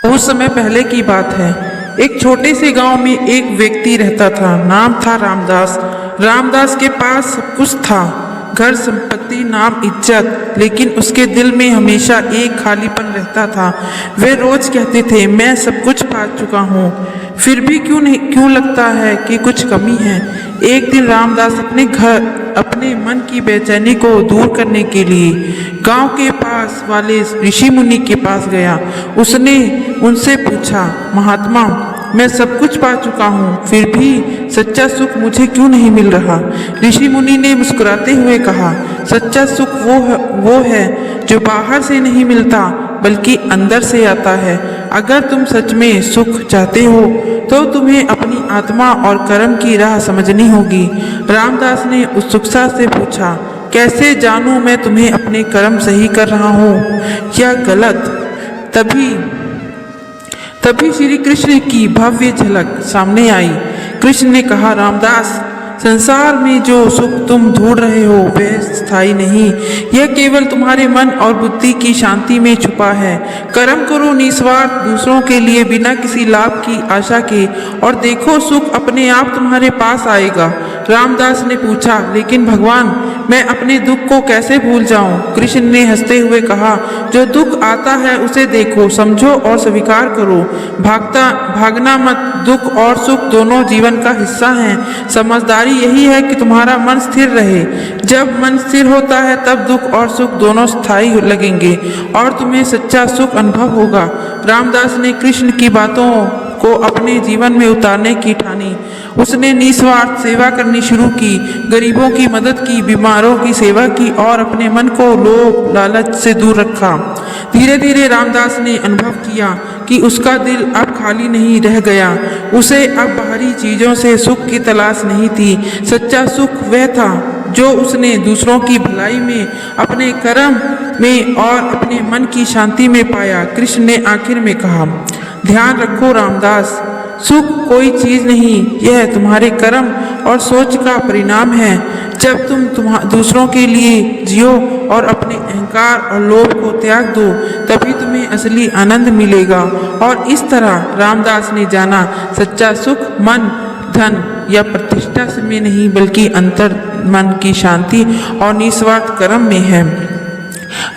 बहुत समय पहले की बात है। एक छोटे से गांव में एक व्यक्ति रहता था। नाम था रामदास। रामदास के पास सब कुछ था, घर, संपत्ति, नाम, इज्जत, लेकिन उसके दिल में हमेशा एक खालीपन रहता था। वे रोज कहते थे, मैं सब कुछ पा चुका हूँ, फिर भी क्यों लगता है कि कुछ कमी है। एक दिन रामदास अपने मन की बेचैनी को दूर करने के लिए गांव के पास वाले ऋषि मुनि के पास गया। उसने उनसे पूछा, महात्मा, मैं सब कुछ पा चुका हूँ, फिर भी सच्चा सुख मुझे क्यों नहीं मिल रहा। ऋषि मुनि ने मुस्कुराते हुए कहा, सच्चा सुख वो है जो बाहर से नहीं मिलता बल्कि अंदर से आता है। अगर तुम सच में सुख चाहते हो तो तुम्हें अपनी आत्मा और कर्म की राह समझनी होगी। रामदास ने उत्सुकता से पूछा, कैसे जानूं मैं तुम्हें अपने कर्म सही कर रहा हूँ या गलत। तभी श्री कृष्ण की भव्य झलक सामने आई। कृष्ण ने कहा, रामदास, संसार में जो सुख तुम ढूंढ रहे हो वह स्थायी नहीं, यह केवल तुम्हारे मन और बुद्धि की शांति में छुपा है। कर्म करो निस्वार्थ, दूसरों के लिए, बिना किसी लाभ की आशा के, और देखो सुख अपने आप तुम्हारे पास आएगा। रामदास ने पूछा, लेकिन भगवान, मैं अपने दुख को कैसे भूल जाऊं। कृष्ण ने हंसते हुए कहा, जो दुख आता है उसे देखो, समझो और स्वीकार करो। भागना मत। दुख और सुख दोनों जीवन का हिस्सा हैं। समझदारी यही है कि तुम्हारा मन स्थिर रहे। जब मन स्थिर होता है तब दुख और सुख दोनों स्थायी लगेंगे और तुम्हें सच्चा सुख अनुभव होगा। रामदास ने कृष्ण की बातों को अपने जीवन में उतारने की ठानी। उसने निस्वार्थ सेवा करनी शुरू की, गरीबों की मदद की, बीमारों की सेवा की और अपने मन को लोभ लालच से दूर रखा। धीरे धीरे रामदास ने अनुभव किया कि उसका दिल अब खाली नहीं रह गया। उसे अब बाहरी चीजों से सुख की तलाश नहीं थी। सच्चा सुख वह था जो उसने दूसरों की भलाई में, अपने कर्म में और अपने मन की शांति में पाया। कृष्ण ने आखिर में कहा, ध्यान रखो रामदास, सुख कोई चीज नहीं, यह तुम्हारे कर्म और सोच का परिणाम है। जब तुम दूसरों के लिए जियो और अपने अहंकार और लोभ को त्याग दो, तभी तुम्हें असली आनंद मिलेगा। और इस तरह रामदास ने जाना, सच्चा सुख मन, धन या प्रतिष्ठा में नहीं बल्कि अंतर मन की शांति और निस्वार्थ कर्म में है।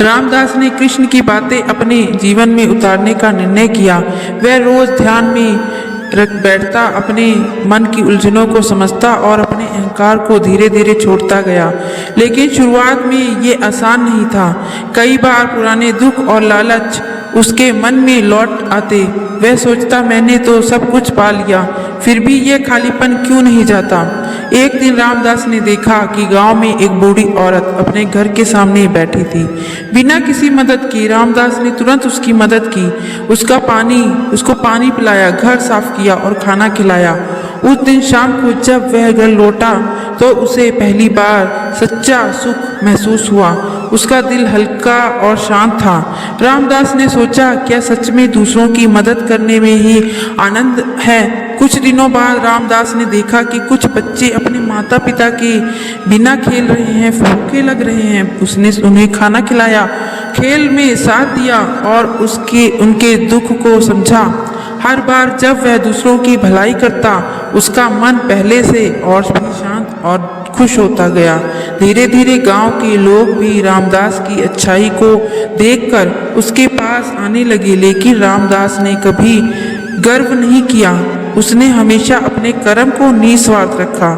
रामदास ने कृष्ण की बातें अपने जीवन में उतारने का निर्णय किया। वह रोज ध्यान में रख बैठता, अपने मन की उलझनों को समझता और अपने अहंकार को धीरे धीरे छोड़ता गया। लेकिन शुरुआत में ये आसान नहीं था। कई बार पुराने दुख और लालच उसके मन में लौट आते। वह सोचता, मैंने तो सब कुछ पा लिया, फिर भी यह खालीपन क्यों नहीं जाता। एक दिन रामदास ने देखा कि गांव में एक बूढ़ी औरत अपने घर के सामने बैठी थी। बिना किसी मदद की रामदास ने तुरंत उसकी मदद की। उसको पानी पिलाया, घर साफ किया और खाना खिलाया। उस दिन शाम को जब वह घर लौटा तो उसे पहली बार सच्चा सुख महसूस हुआ। उसका दिल हल्का और शांत था। रामदास ने सोचा, क्या सच में दूसरों की मदद करने में ही आनंद है। कुछ दिनों बाद रामदास ने देखा कि कुछ बच्चे अपने माता पिता के बिना खेल रहे हैं, भूखे लग रहे हैं। उसने उन्हें खाना खिलाया, खेल में साथ दिया और उनके दुख को समझा। हर बार जब वह दूसरों की भलाई करता, उसका मन पहले से और भी शांत और खुश होता गया। धीरे धीरे गांव के लोग भी रामदास की अच्छाई को देखकर उसके पास आने लगे। लेकिन रामदास ने कभी गर्व नहीं किया। उसने हमेशा अपने कर्म को निस्वार्थ रखा।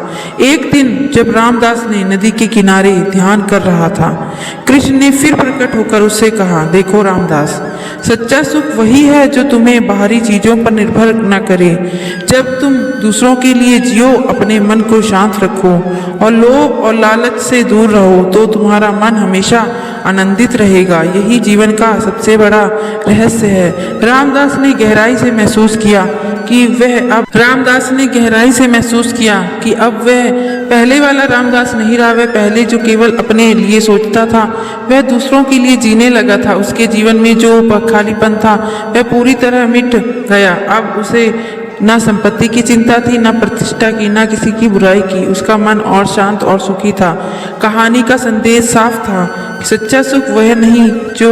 एक दिन जब रामदास ने नदी के किनारे ध्यान कर रहा था, कृष्ण ने फिर प्रकट होकर उससे कहा, देखो रामदास, सच्चा सुख वही है जो तुम्हें बाहरी चीजों पर निर्भर न करे। जब तुम दूसरों के लिए जियो, अपने मन को शांत रखो और लोभ और लालच से दूर रहो, तो तुम्हारा मन हमेशा आनंदित रहेगा। यही जीवन का सबसे बड़ा रहस्य है। रामदास ने गहराई से महसूस किया कि अब वह पहले वाला रामदास नहीं रहा। वह पहले जो केवल अपने लिए सोचता था, वह दूसरों के लिए जीने लगा था। उसके जीवन में जो खालीपन था वह पूरी तरह मिट गया। अब उसे ना संपत्ति की चिंता थी, ना प्रतिष्ठा की, ना किसी की बुराई की। उसका मन और शांत और सुखी था। कहानी का संदेश साफ था कि सच्चा सुख वह नहीं जो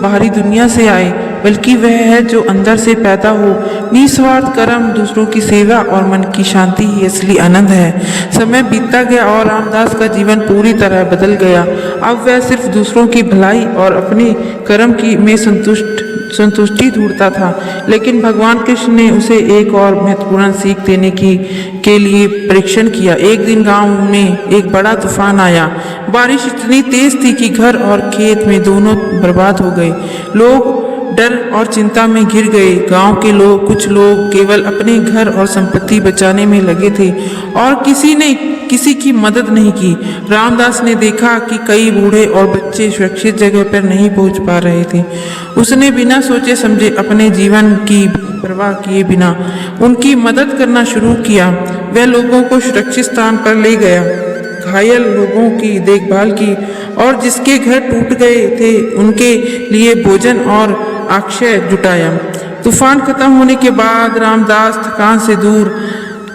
बाहरी दुनिया से आए, बल्कि वह है जो अंदर से पैदा हो। निस्वार्थ कर्म, दूसरों की सेवा और मन की शांति ही असली आनंद है। समय बीतता गया और रामदास का जीवन पूरी तरह बदल गया। अब वह सिर्फ दूसरों की भलाई और अपने कर्म की में संतुष्टि ढूंढता था। लेकिन भगवान कृष्ण ने उसे एक और महत्वपूर्ण सीख देने के लिए परीक्षण किया। एक दिन गांव में एक बड़ा तूफान आया। बारिश इतनी तेज थी कि घर और खेत में दोनों बर्बाद हो गए। लोग डर और चिंता में घिर गए। गांव के कुछ लोग केवल अपने घर और संपत्ति बचाने में लगे थे और किसी ने किसी की मदद नहीं की। रामदास ने देखा कि कई बूढ़े और बच्चे सुरक्षित जगह पर नहीं पहुंच पा रहे थे। उसने बिना सोचे समझे अपने जीवन की परवाह किए बिना उनकी मदद करना शुरू किया। वह लोगों को सुरक्षित स्थान पर ले गया, घायल लोगों की देखभाल की और जिसके घर टूट गए थे उनके लिए भोजन और आश्रय जुटाया। तूफान खत्म होने के बाद रामदास थकान से दूर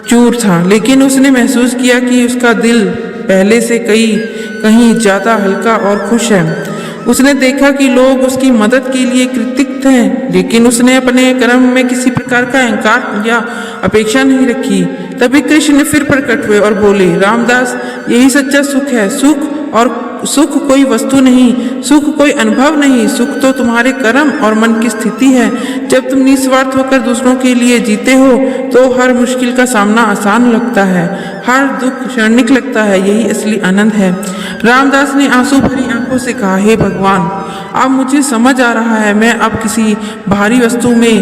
चूर था, लेकिन उसने महसूस किया कि उसका दिल पहले से कहीं ज़्यादा हल्का और खुश है। उसने देखा कि लोग उसकी मदद के लिए कृतज्ञ हैं, लेकिन उसने अपने कर्म में किसी प्रकार का अहंकार या अपेक्षा नहीं रखी। तभी कृष्ण फिर प्रकट हुए और बोले, रामदास, यही सच्चा सुख है। सुख कोई वस्तु नहीं, सुख कोई अनुभव नहीं, सुख तो तुम्हारे कर्म और मन की स्थिति है। जब तुम निस्वार्थ होकर दूसरों के लिए जीते हो तो हर मुश्किल का सामना आसान लगता है, हर दुख क्षणिक लगता है। यही असली आनंद है। रामदास ने आंसू भरी आंखों से कहा, हे भगवान, अब मुझे समझ आ रहा है, मैं अब किसी भारी वस्तु में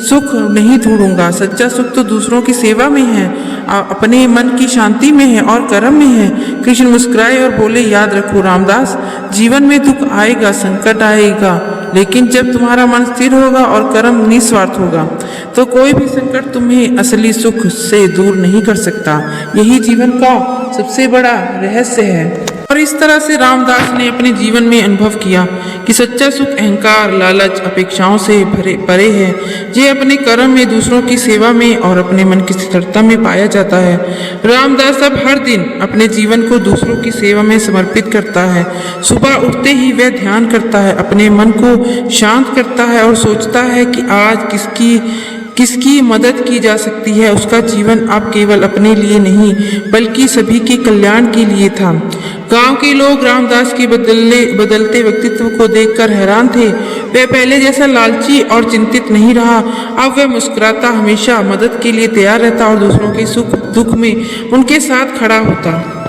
सुख नहीं ढूंढूंगा। सच्चा सुख तो दूसरों की सेवा में है, अपने मन की शांति में है और कर्म में है। कृष्ण मुस्कुराए और बोले, याद रखो रामदास, जीवन में दुख आएगा, संकट आएगा, लेकिन जब तुम्हारा मन स्थिर होगा और कर्म निस्वार्थ होगा तो कोई भी संकट तुम्हें असली सुख से दूर नहीं कर सकता। यही जीवन का सबसे बड़ा रहस्य है। और इस तरह से रामदास ने अपने जीवन में अनुभव किया कि सच्चा सुख अहंकार, लालच, अपेक्षाओं से परे है। ये अपने कर्म में, दूसरों की सेवा में और अपने मन की स्थिरता में पाया जाता है। रामदास अब हर दिन अपने जीवन को दूसरों की सेवा में समर्पित करता है। सुबह उठते ही वह ध्यान करता है, अपने मन को शांत करता है और सोचता है कि आज किसकी मदद की जा सकती है। उसका जीवन अब केवल अपने लिए नहीं बल्कि सभी के कल्याण के लिए था। गांव के लोग रामदास के बदलते व्यक्तित्व को देखकर हैरान थे। वह पहले जैसा लालची और चिंतित नहीं रहा। अब वह मुस्कुराता, हमेशा मदद के लिए तैयार रहता और दूसरों के सुख दुख में उनके साथ खड़ा होता।